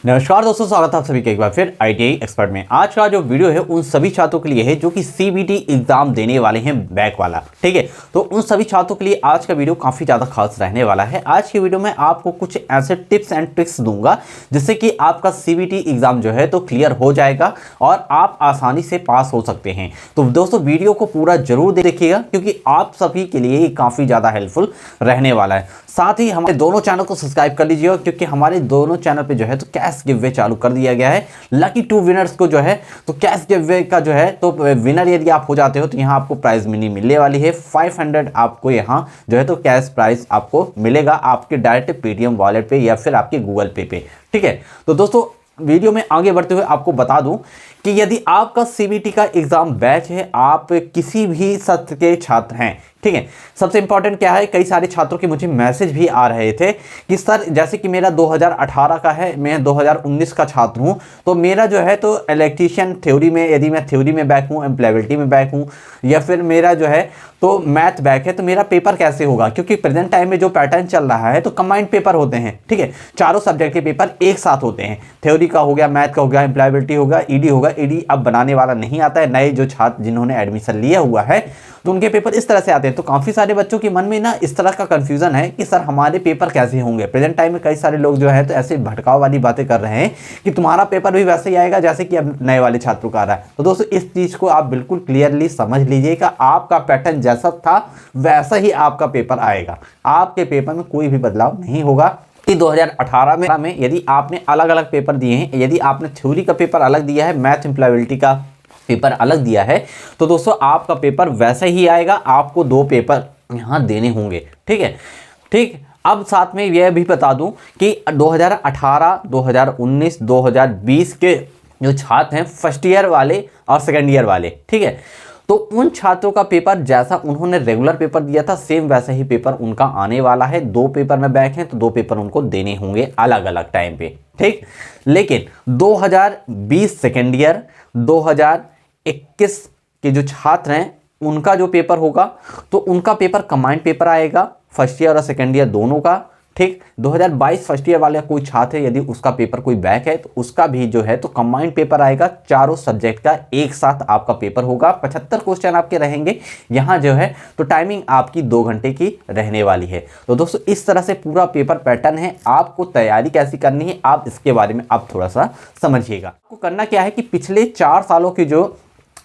नमस्कार दोस्तों, स्वागत है आप सभी का एक बार फिर ITI एक्सपर्ट में। आज का जो वीडियो है उन सभी छात्रों के लिए है जो कि CBT एग्जाम देने वाले हैं बैक वाला। ठीक है, तो उन सभी छात्रों के लिए आज का वीडियो काफ़ी ज़्यादा खास रहने वाला है। आज की वीडियो में आपको कुछ ऐसे टिप्स एंड ट्रिक्स दूंगा जिससे कि आपका CBT एग्जाम जो है तो क्लियर हो जाएगा और आप आसानी से पास हो सकते हैं। तो दोस्तों वीडियो को पूरा जरूर देखिएगा क्योंकि आप सभी के लिए काफ़ी ज़्यादा हेल्पफुल रहने वाला है। साथ ही हमारे दोनों चैनल को सब्सक्राइब कर लीजिएगा क्योंकि हमारे दोनों चैनल पे जो है तो कैश गिव अवे चालू कर दिया गया है। लकी 2 विनर्स को जो है तो कैश गिव अवे का जो है तो विनर यदि आप हो जाते हो तो यहाँ आपको प्राइज मनी मिलने वाली है। 500 आपको यहाँ जो है तो कैश प्राइज आपको मिलेगा आपके डायरेक्ट पेटीएम वॉलेट पे या फिर आपके गूगल पे पे। ठीक है, तो दोस्तों वीडियो में आगे बढ़ते हुए आपको बता दूं कि यदि आपका CBT का एग्जाम बैच है, आप किसी भी सत्र के छात्र हैं, ठीक है, सबसे इंपॉर्टेंट क्या है, कई सारे छात्रों के मुझे मैसेज भी आ रहे थे कि सर जैसे कि मेरा 2018 का है, मैं 2019 का छात्र हूं, तो मेरा जो है तो इलेक्ट्रीशियन थ्योरी में, यदि मैं थ्योरी में बैक हूं, एम्प्लॉयबिलिटी में बैक हूं या फिर मेरा जो है तो मैथ बैक है, तो मेरा पेपर कैसे होगा। क्योंकि प्रेजेंट टाइम में जो पैटर्न चल रहा है तो कंबाइंड पेपर होते हैं। ठीक है, चारों सब्जेक्ट के पेपर एक साथ होते हैं, थ्योरी का हो गया, मैथ का हो गया, एम्प्लॉयबिलिटी हो गया, ईडी होगा। ईडी अब बनाने वाला नहीं आता है, नए जो छात्र जिन्होंने एडमिशन लिया हुआ है तो उनके पेपर इस तरह से आते हैं। तो काफ़ी सारे बच्चों के मन में ना इस तरह का कंफ्यूजन है कि सर हमारे पेपर कैसे होंगे। प्रेजेंट टाइम में कई सारे लोग जो है तो ऐसे भटकाव वाली बातें कर रहे हैं कि तुम्हारा पेपर भी वैसे ही आएगा जैसे कि अब नए वाले छात्रों का आ रहा है। तो दोस्तों इस चीज़ को आप बिल्कुल क्लियरली समझ लीजिएगा, आपका पैटर्न जैसा था वैसा ही आपका पेपर आएगा। आपके पेपर में कोई भी बदलाव नहीं होगा कि 2018 में यदि आपने अलग अलग पेपर दिए हैं, यदि आपने थ्योरी का पेपर अलग दिया है, मैथ एम्प्लॉयबिलिटी का पेपर अलग दिया है, तो दोस्तों आपका पेपर वैसा ही आएगा। आपको 2 पेपर यहाँ देने होंगे। ठीक है, ठीक। अब साथ में यह भी बता दूं कि 2018, 2019, 2020 के जो छात्र हैं फर्स्ट ईयर वाले और सेकेंड ईयर वाले, ठीक है, तो उन छात्रों का पेपर जैसा उन्होंने रेगुलर पेपर दिया था सेम वैसा ही पेपर उनका आने वाला है। 2 पेपर में बैक हैं तो 2 पेपर उनको देने होंगे अलग अलग टाइम पे। ठीक, लेकिन 2020 सेकेंड ईयर, 2021 के जो छात्र हैं उनका जो पेपर होगा तो उनका पेपर कंबाइंड पेपर आएगा, फर्स्ट ईयर और सेकेंड ईयर दोनों का। ठीक, 2022 फर्स्ट ईयर वाला कोई छात्र है, यदि उसका पेपर कोई बैक है तो उसका भी जो है तो कंबाइंड पेपर आएगा। चारों सब्जेक्ट का एक साथ आपका पेपर होगा। 75 क्वेश्चन आपके रहेंगे यहाँ जो है तो टाइमिंग आपकी 2 घंटे की रहने वाली है। तो दोस्तों इस तरह से पूरा पेपर पैटर्न है। आपको तैयारी कैसी करनी है आप इसके बारे में आप थोड़ा सा समझिएगा। आपको करना क्या है कि पिछले 4 सालों के जो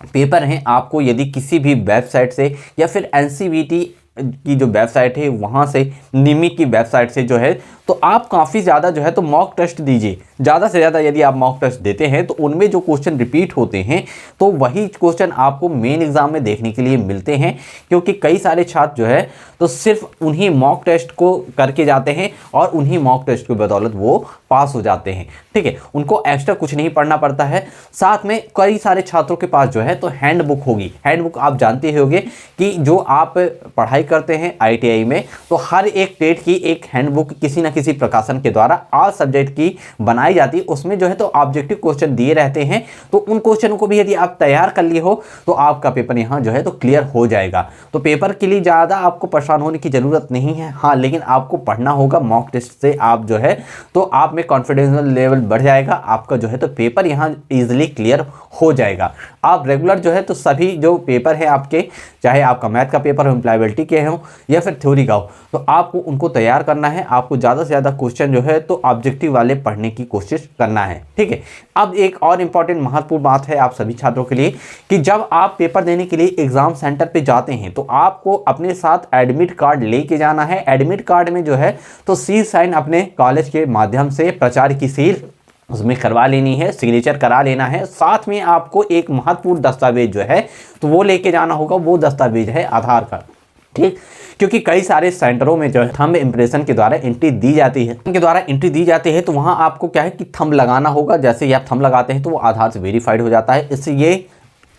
पेपर हैं आपको यदि किसी भी वेबसाइट से या फिर NCVT की जो वेबसाइट है वहाँ से, निमी की वेबसाइट से जो है तो आप काफ़ी ज़्यादा जो है तो मॉक टेस्ट दीजिए। ज़्यादा से ज़्यादा यदि आप मॉक टेस्ट देते हैं तो उनमें जो क्वेश्चन रिपीट होते हैं तो वही क्वेश्चन आपको मेन एग्जाम में देखने के लिए मिलते हैं। क्योंकि कई सारे छात्र जो है तो सिर्फ उन्हीं मॉक टेस्ट को करके जाते हैं और उन्हीं मॉक टेस्ट की बदौलत वो पास हो जाते हैं। ठीक है, उनको एक्स्ट्रा कुछ नहीं पढ़ना पड़ता है। साथ में कई सारे छात्रों के पास जो है तो हैंडबुक होगी। हैंडबुक आप जानते होंगे कि जो आप पढ़ाई करते हैं ITI में तो हर एक टेट की एक हैंडबुक किसी न किसी प्रकाशन के द्वारा ऑल सब्जेक्ट की बनाई जाती है। उसमें जो है तो ऑब्जेक्टिव क्वेश्चन दिए रहते हैं। तो उन क्वेश्चनों को भी यदि आप तैयार कर लिए हो तो आपका पेपर यहाँ जो है तो क्लियर हो जाएगा। तो पेपर के लिए ज़्यादा आपको परेशान होने की ज़रूरत नहीं है। हाँ, लेकिन आपको पढ़ना होगा। मॉक टेस्ट से आप जो है तो आप में कॉन्फिडेंस लेवल बढ़ जाएगा। आपका जो है तो पेपर यहाँ ईजिली क्लियर हो जाएगा। आप रेगुलर जो है तो सभी जो पेपर है आपके, चाहे आपका मैथ का पेपर हो, एम्प्लॉयबिलिटी के हो या फिर थ्योरी का हो, तो आपको उनको तैयार करना है। आपको ज़्यादा से ज़्यादा क्वेश्चन जो है तो ऑब्जेक्टिव वाले पढ़ने की कोशिश करना है। ठीक है, अब एक और इम्पॉर्टेंट महत्वपूर्ण बात है आप सभी छात्रों के लिए कि जब आप पेपर देने के लिए एग्जाम सेंटर पे जाते हैं तो आपको अपने साथ एडमिट कार्ड लेके जाना है। एडमिट कार्ड में जो है तो सील साइन अपने कॉलेज के माध्यम से प्राचार्य की सील उसमें करवा लेनी है, सिग्नेचर करा लेना है। साथ में आपको एक महत्वपूर्ण दस्तावेज जो है तो वो लेके जाना होगा। वो दस्तावेज है आधार कार्ड। ठीक, क्योंकि कई सारे सेंटरों में जो है थंब इम्प्रेशन के द्वारा एंट्री दी जाती है तो वहाँ आपको क्या है कि थंब लगाना होगा। जैसे ही आप थंब लगाते हैं तो वो आधार से वेरीफाइड हो जाता है। इससे ये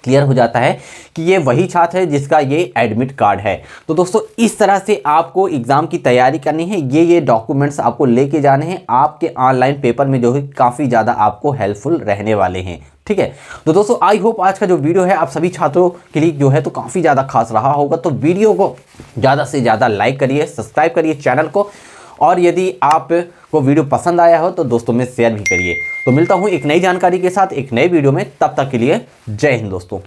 क्लियर हो जाता है कि ये वही छात्र है जिसका ये एडमिट कार्ड है। तो दोस्तों इस तरह से आपको एग्ज़ाम की तैयारी करनी है। ये डॉक्यूमेंट्स आपको लेके जाने हैं। आपके ऑनलाइन पेपर में जो है काफ़ी ज़्यादा आपको हेल्पफुल रहने वाले हैं। ठीक है, तो दोस्तों आई होप आज का जो वीडियो है आप सभी छात्रों के लिए जो है तो काफ़ी ज़्यादा खास रहा होगा। तो वीडियो को ज़्यादा से ज़्यादा लाइक करिए, सब्सक्राइब करिए चैनल को। और यदि आप को वीडियो पसंद आया हो तो दोस्तों में शेयर भी करिए। तो मिलता हूँ एक नई जानकारी के साथ एक नए वीडियो में, तब तक के लिए जय हिंद दोस्तों।